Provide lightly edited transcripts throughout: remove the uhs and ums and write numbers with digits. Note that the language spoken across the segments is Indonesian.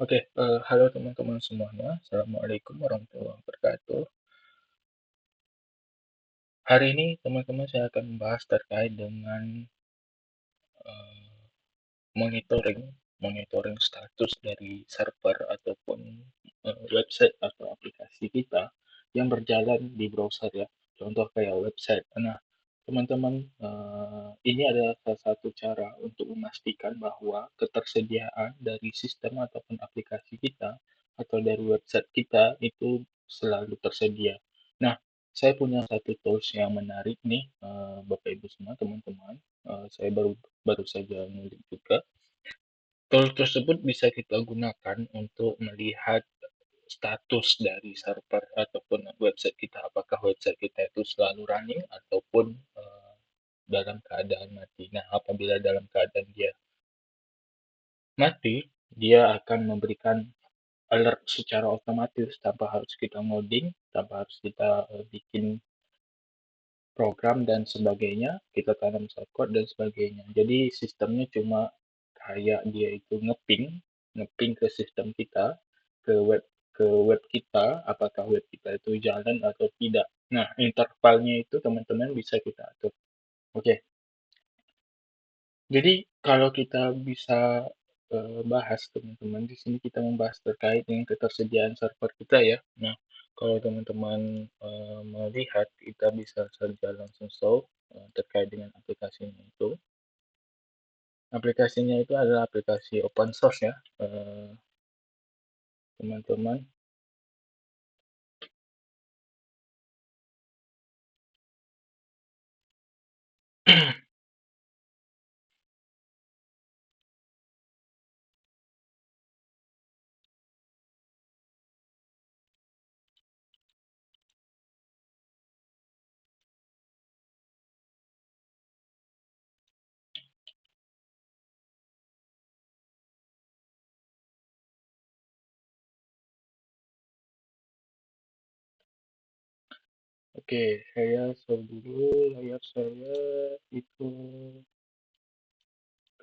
Oke, halo teman-teman semuanya. Assalamualaikum warahmatullahi wabarakatuh. Hari ini teman-teman saya akan membahas terkait dengan eh, monitoring, monitoring status dari server ataupun website atau aplikasi kita yang berjalan di browser ya. Contoh kayak website. Nah, teman-teman, ini adalah salah satu cara untuk memastikan bahwa ketersediaan dari sistem ataupun aplikasi kita atau dari website kita itu selalu tersedia. Nah, saya punya satu tools yang menarik nih, Bapak Ibu semua, teman-teman. Saya baru saja ngulik juga. Tools tersebut bisa kita gunakan untuk melihat status dari server ataupun website kita, apakah website kita itu selalu running ataupun dalam keadaan mati. Nah, apabila dalam keadaan dia mati, dia akan memberikan alert secara otomatis tanpa harus kita ngoding, tanpa harus kita bikin program dan sebagainya, kita tanam code dan sebagainya. Jadi sistemnya cuma kayak dia itu ngeping, ngeping ke sistem kita, ke web kita, apakah web kita itu jalan atau tidak. Nah, intervalnya itu teman-teman bisa kita atur. Oke, jadi kalau kita bisa bahas teman-teman, di sini kita membahas terkait dengan ketersediaan server kita ya. Nah, kalau teman-teman melihat, kita bisa saja langsung solve terkait dengan aplikasinya itu. Aplikasinya itu adalah aplikasi open source ya, teman-teman. Oke, saya solve dulu layar saya itu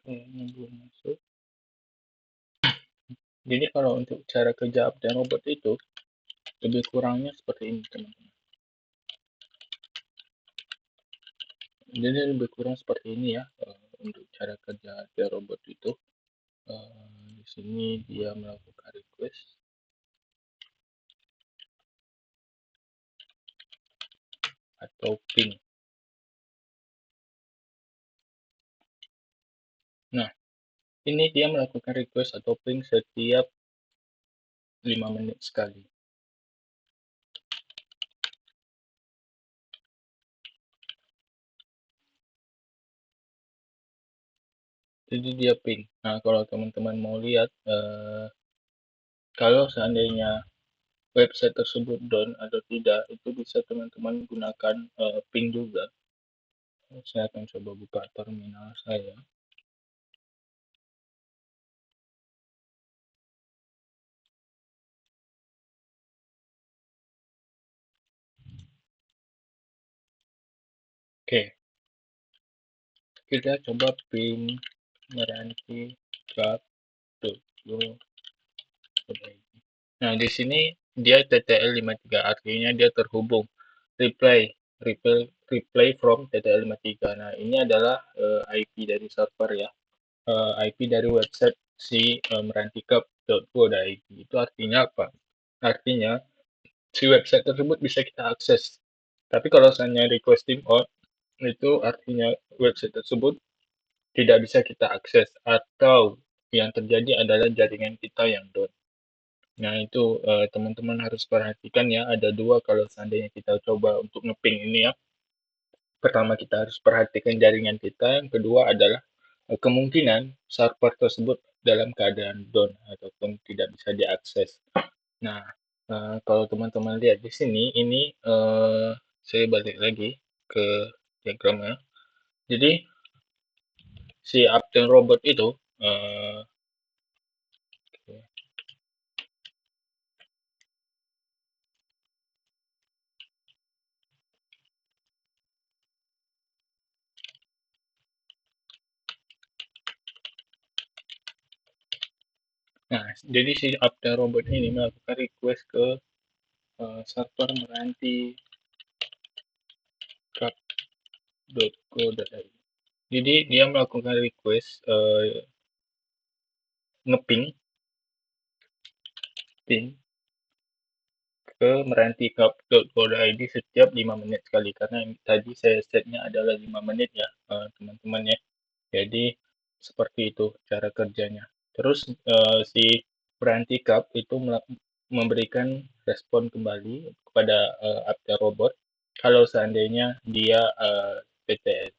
kayaknya belum masuk. Jadi kalau untuk cara kerja Uptime Robot itu lebih kurangnya seperti ini teman-teman. Jadi lebih kurang seperti ini ya untuk cara kerja Uptime Robot itu. Di sini dia melakukan request atau ping. Nah, ini dia melakukan request atau ping setiap 5 menit sekali. Jadi dia ping. Nah, kalau teman-teman mau lihat, kalau seandainya website tersebut down atau tidak, itu bisa teman-teman gunakan ping juga. Saya akan coba buka terminal saya. Oke, kita coba ping meranti drop. Nah, di sini dia TTL 53, artinya dia terhubung. Reply, reply from TTL 53. Nah, ini adalah IP dari server ya. IP dari website si merantikap.co.id. Itu artinya apa? Artinya si website tersebut bisa kita akses. Tapi kalau misalnya requesting out, itu artinya website tersebut tidak bisa kita akses atau yang terjadi adalah jaringan kita yang down. Nah, itu teman-teman harus perhatikan ya. Ada dua kalau seandainya kita coba untuk ngeping ini ya. Pertama, kita harus perhatikan jaringan kita. Yang kedua adalah kemungkinan server tersebut dalam keadaan down ataupun tidak bisa diakses. Nah, kalau teman-teman lihat di sini, ini saya balik lagi ke diagramnya. Jadi, si Uptime Robot itu, nah jadi si Apta Robot ini melakukan request ke server meranti cup.co.id. Jadi dia melakukan request ngeping ping ke meranti.co.id setiap 5 menit sekali karena yang tadi saya setnya adalah 5 menit ya teman-teman ya. Jadi seperti itu cara kerjanya. Terus si Meranti Cup itu memberikan respon kembali kepada Apta Robot kalau seandainya dia PTS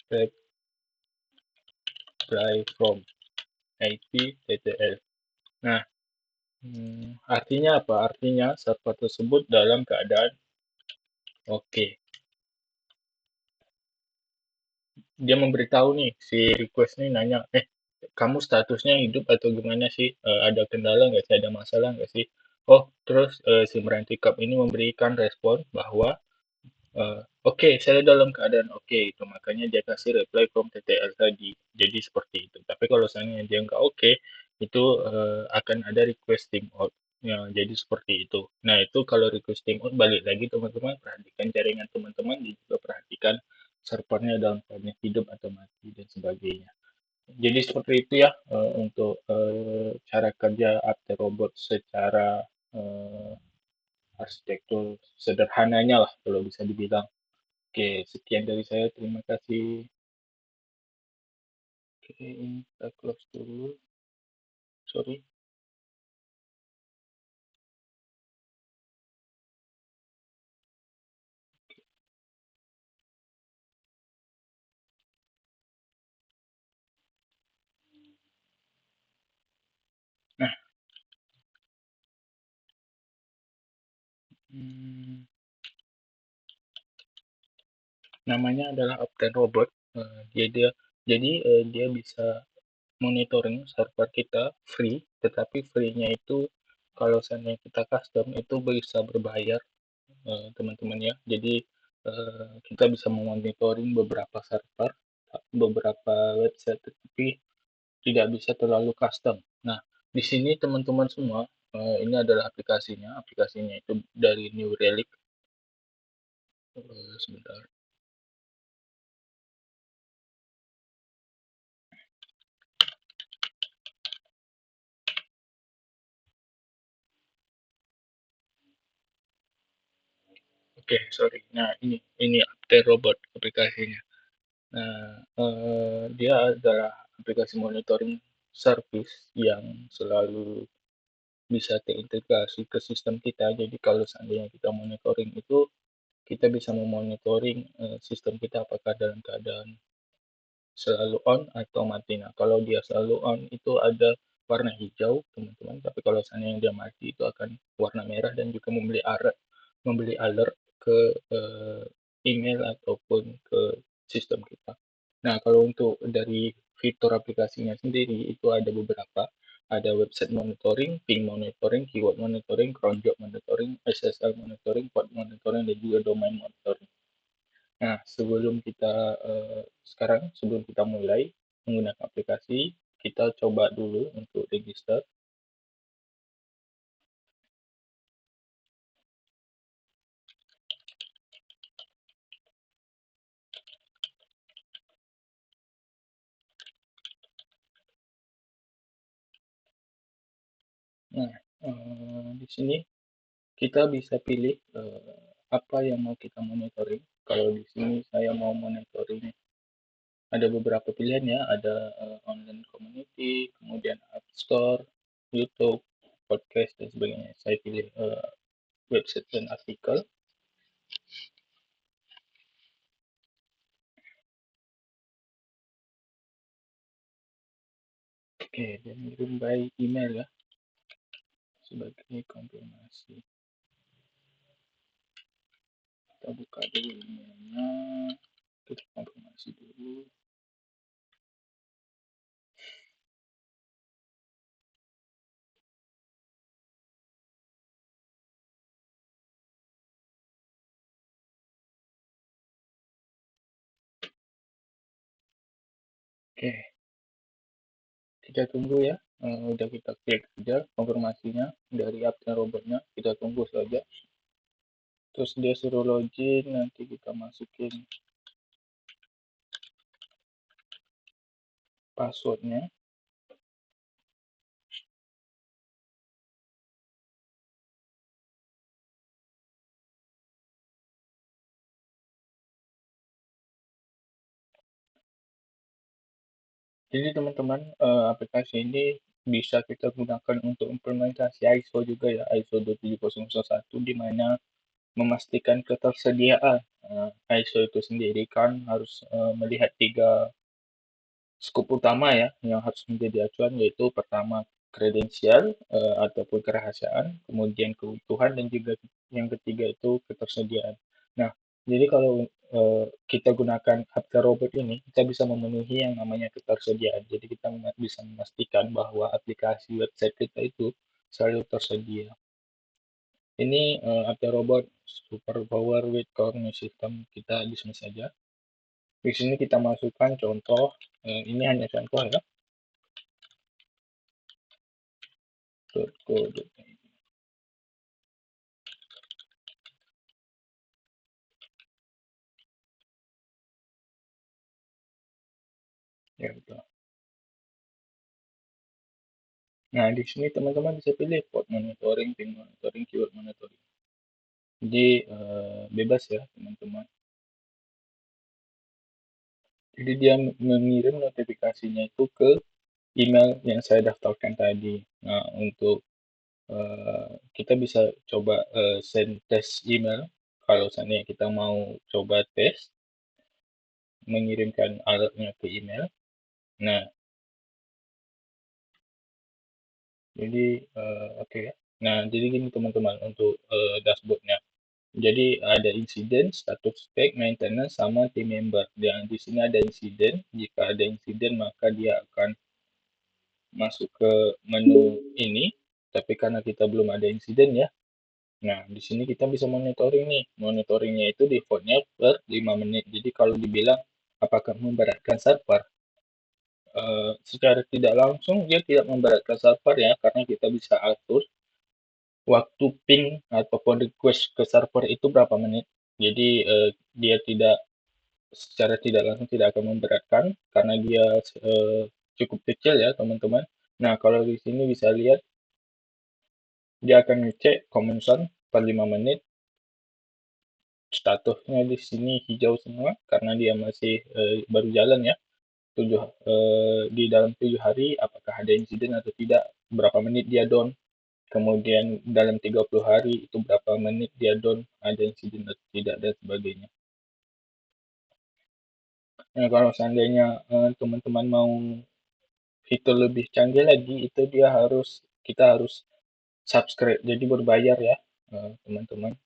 reply from IP TTL. Nah, artinya apa? Artinya server tersebut dalam keadaan oke. Dia memberitahu nih si request nih nanya, kamu statusnya hidup atau gimana sih? Ada kendala nggak sih? Ada masalah nggak sih? Oh, terus si Meranti Cup ini memberikan respon bahwa oke, saya dalam keadaan oke, itu makanya dia kasih reply from TTL tadi. Jadi seperti itu. Tapi kalau seandainya dia nggak oke, itu akan ada request timeout. Ya, jadi seperti itu. Nah, itu kalau request timeout balik lagi teman-teman perhatikan jaringan teman-teman dan juga perhatikan servernya dalam keadaan hidup atau mati dan sebagainya. Jadi seperti itu ya untuk cara kerja After Robot secara eh, arsitektur sederhananya lah kalau bisa dibilang. Oke, sekian dari saya. Terima kasih. Oke, ini kita close dulu. Sorry. Nah, hmm, namanya adalah Uptime Robot. Jadi dia bisa monitoring server kita free, tetapi free-nya itu kalau seandainya kita custom itu bisa berbayar teman-teman ya. Jadi kita bisa memonitoring beberapa server, beberapa website, tetapi tidak bisa terlalu custom. Nah, di sini teman-teman semua, ini adalah aplikasinya. Aplikasinya itu dari New Relic. Sebentar. Oke, sorry. Nah, ini Update Robot aplikasinya. Nah, dia adalah aplikasi monitoring service yang selalu bisa terintegrasi ke sistem kita. Jadi kalau seandainya kita monitoring itu, kita bisa memonitoring sistem kita apakah dalam keadaan selalu on atau mati. Nah, kalau dia selalu on itu ada warna hijau, teman-teman. Tapi kalau seandainya dia mati itu akan warna merah dan juga memberi alert ke email ataupun ke sistem kita. Nah, kalau untuk dari fitur aplikasinya sendiri itu ada beberapa. Ada website monitoring, ping monitoring, keyword monitoring, cron job monitoring, SSL monitoring, port monitoring, dan juga domain monitoring. Nah, sebelum kita mulai menggunakan aplikasi, kita coba dulu untuk register. Nah, di sini kita bisa pilih apa yang mau kita monitoring. Kalau di sini saya mau monitoring, ada beberapa pilihan ya, ada online community, kemudian App Store, YouTube, podcast, dan sebagainya. Saya pilih website dan artikel. Oke, dan kirim by email ya, sebagai konfirmasi. Kita buka dulu emailnya, kita konfirmasi dulu. Oke, kita tunggu ya. udah kita klik aja konfirmasinya dari admin robotnya, kita tunggu saja. Terus dia suruh login, nanti kita masukin passwordnya. Jadi teman-teman, aplikasi ini bisa kita gunakan untuk implementasi ISO juga ya, ISO 27001, di mana memastikan ketersediaan. ISO itu sendiri kan harus melihat tiga skup utama ya yang harus menjadi acuan, yaitu pertama kredensial ataupun kerahasiaan, kemudian keutuhan, dan juga yang ketiga itu ketersediaan. Nah, jadi kalau kita gunakan Apple Robot ini, kita bisa memenuhi yang namanya ketersediaan. Jadi kita bisa memastikan bahwa aplikasi website kita itu selalu tersedia. Ini Apple Robot Super Power with Core System, kita di sini saja. Di sini kita masukkan contoh, ini hanya contoh ya, kode. Ya, betul. Nah, di sini teman-teman bisa pilih port monitoring, ping monitoring, keyword monitoring. Jadi bebas ya teman-teman. Jadi dia mengirim notifikasinya itu ke email yang saya daftarkan tadi. Nah, untuk kita bisa coba send test email kalau seandainya kita mau coba tes mengirimkan alertnya ke email. Nah, jadi oke ya. Nah, jadi gini teman-teman untuk dashboardnya. Jadi ada insiden, status spek, maintenance, sama team member. Dan di sini ada insiden. Jika ada insiden maka dia akan masuk ke menu ini. Tapi karena kita belum ada insiden ya. Nah, di sini kita bisa monitoring nih. Monitoringnya itu defaultnya per 5 menit. Jadi kalau dibilang apakah memberatkan server, secara tidak langsung dia tidak memberatkan server ya. Karena kita bisa atur waktu ping ataupun request ke server itu berapa menit. Jadi dia tidak secara tidak langsung tidak akan memberatkan karena dia cukup kecil ya teman-teman. Nah, kalau di sini bisa lihat dia akan ngecek Commonson per 5 menit. Statusnya di sini hijau semua karena dia masih baru jalan ya. Di dalam 7 hari apakah ada insiden atau tidak, berapa menit dia down. Kemudian dalam 30 hari itu berapa menit dia down, ada insiden atau tidak, dan sebagainya. Nah, kalau seandainya teman-teman mau fitur lebih canggih lagi, itu kita harus subscribe, jadi berbayar ya teman-teman.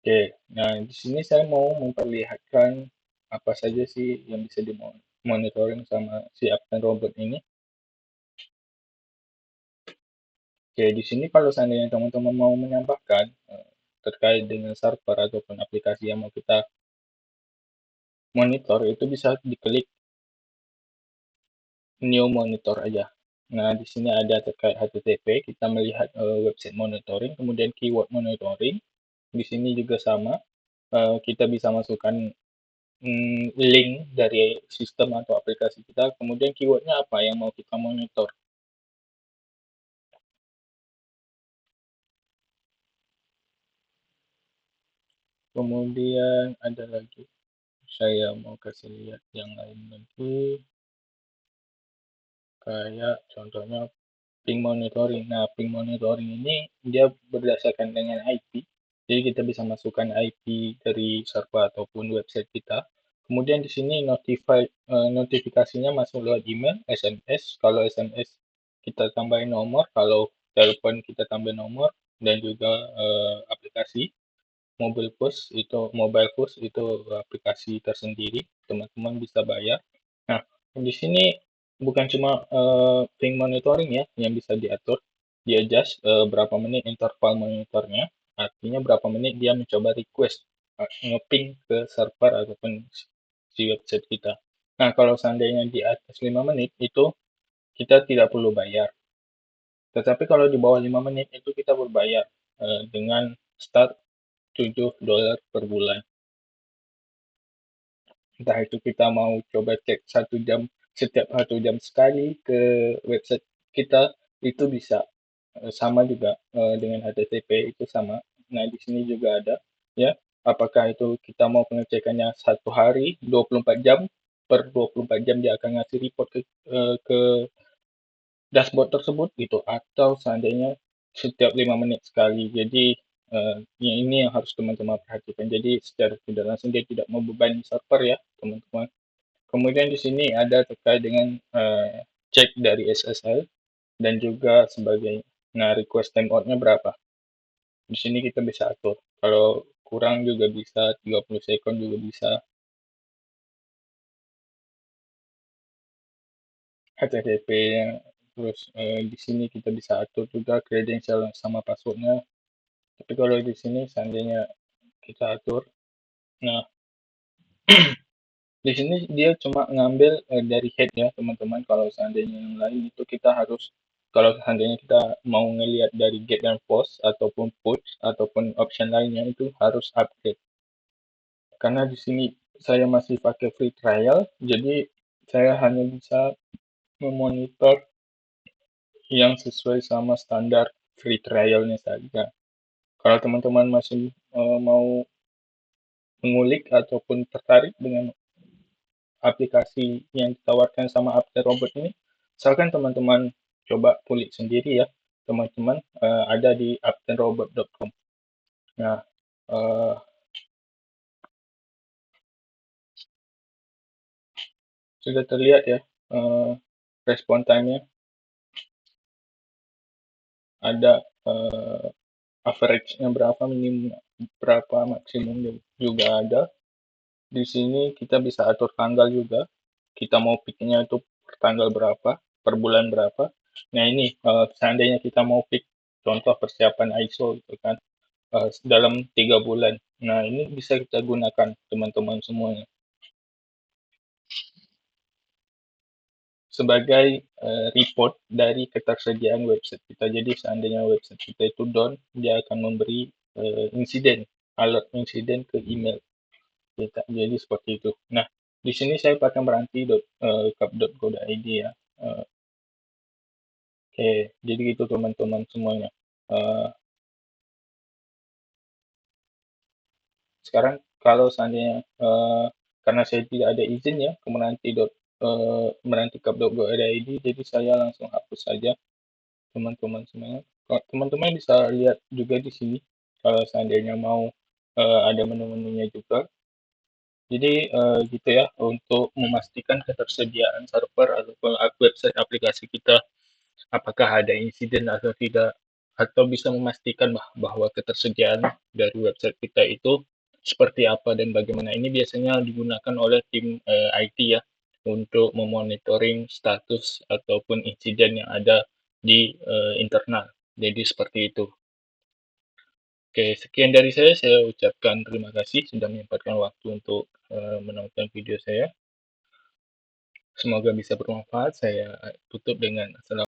Oke, nah di sini saya mau memperlihatkan apa saja sih yang bisa dimonitoring sama si Apple Robot ini. Oke, di sini kalau seandainya teman-teman mau menambahkan terkait dengan server ataupun aplikasi yang mau kita monitor, itu bisa diklik new monitor aja. Nah, di sini ada terkait HTTP, kita melihat website monitoring, kemudian keyword monitoring. Di sini juga sama, kita bisa masukkan link dari sistem atau aplikasi kita, kemudian keywordnya apa yang mau kita monitor. Kemudian ada lagi, saya mau kasih lihat yang lain lagi, kayak contohnya ping monitoring. Nah, ping monitoring ini dia berdasarkan dengan IP. Jadi kita bisa masukkan IP dari server ataupun website kita. Kemudian di sini notifikasinya masuk lewat email, SMS. Kalau SMS kita tambahin nomor, kalau telepon kita tambahin nomor, dan juga aplikasi mobile push itu aplikasi tersendiri, teman-teman bisa bayar. Nah, di sini bukan cuma ping monitoring ya yang bisa diatur, dia adjust berapa menit interval monitornya, artinya berapa menit dia mencoba request nge-ping ke server ataupun si website kita. Nah, kalau seandainya di atas 5 menit itu kita tidak perlu bayar. Tetapi kalau di bawah 5 menit itu kita berbayar dengan start $7 per bulan. Entah itu kita mau coba cek 1 jam, setiap 1 jam sekali ke website kita, itu bisa. Sama juga dengan HTTP itu sama. Nah, di sini juga ada ya. Apakah itu kita mau pengecekannya 1 hari 24 jam, per 24 jam dia akan ngasih report ke dashboard tersebut gitu, atau seandainya setiap 5 menit sekali. Jadi ini yang harus teman-teman perhatikan. Jadi secara tidak langsung dia tidak membebani server ya teman-teman. Kemudian di sini ada terkait dengan cek dari SSL dan juga sebagainya. Nah, request timeout-nya berapa? Di sini kita bisa atur. Kalau kurang juga bisa, 30 second juga bisa. HTTP-nya, terus di sini kita bisa atur juga credential sama passwordnya. Tapi kalau di sini seandainya kita atur, nah di sini dia cuma ngambil dari head ya teman-teman. Kalau seandainya yang lain itu kita harus, kalau seandainya kita mau ngelihat dari get dan post ataupun push ataupun option lainnya itu harus upgrade. Karena di sini saya masih pakai free trial, jadi saya hanya bisa memonitor yang sesuai sama standar free trialnya saja. Kalau teman-teman masih mau mengulik ataupun tertarik dengan aplikasi yang ditawarkan sama Upside Robot ini, misalkan teman-teman coba kulik sendiri ya, teman-teman ada di upsiderobot.com. Nah, uh, sudah terlihat ya respon time-nya, ada average-nya berapa, minimum berapa, maksimum juga ada. Di sini kita bisa atur tanggal juga. Kita mau pick-nya itu per tanggal berapa, per bulan berapa. Nah, ini seandainya kita mau pick contoh persiapan ISO gitu kan, dalam 3 bulan. Nah, ini bisa kita gunakan teman-teman semuanya sebagai report dari ketersediaan website kita. Jadi seandainya website kita itu down, dia akan memberi insiden, alert insiden ke email kita. Jadi seperti itu. Nah, di sini saya pakai meranti.cup.go.id ya. Oke, jadi gitu teman-teman semuanya. Uh, Sekarang kalau seandainya karena saya tidak ada izin ya ke meranti.cup.go.id, jadi saya langsung hapus saja teman-teman semuanya. Teman-teman bisa lihat juga di sini kalau seandainya mau ada menu-menunya juga. Jadi gitu ya, untuk memastikan ketersediaan server ataupun website aplikasi kita apakah ada insiden atau tidak, atau bisa memastikan bahwa ketersediaan dari website kita itu seperti apa dan bagaimana. Ini biasanya digunakan oleh tim IT ya untuk memonitoring status ataupun insiden yang ada di internal. Jadi seperti itu. Oke, sekian dari saya ucapkan terima kasih sudah menyempatkan waktu untuk menonton video saya. Semoga bisa bermanfaat. Saya tutup dengan assalamualaikum.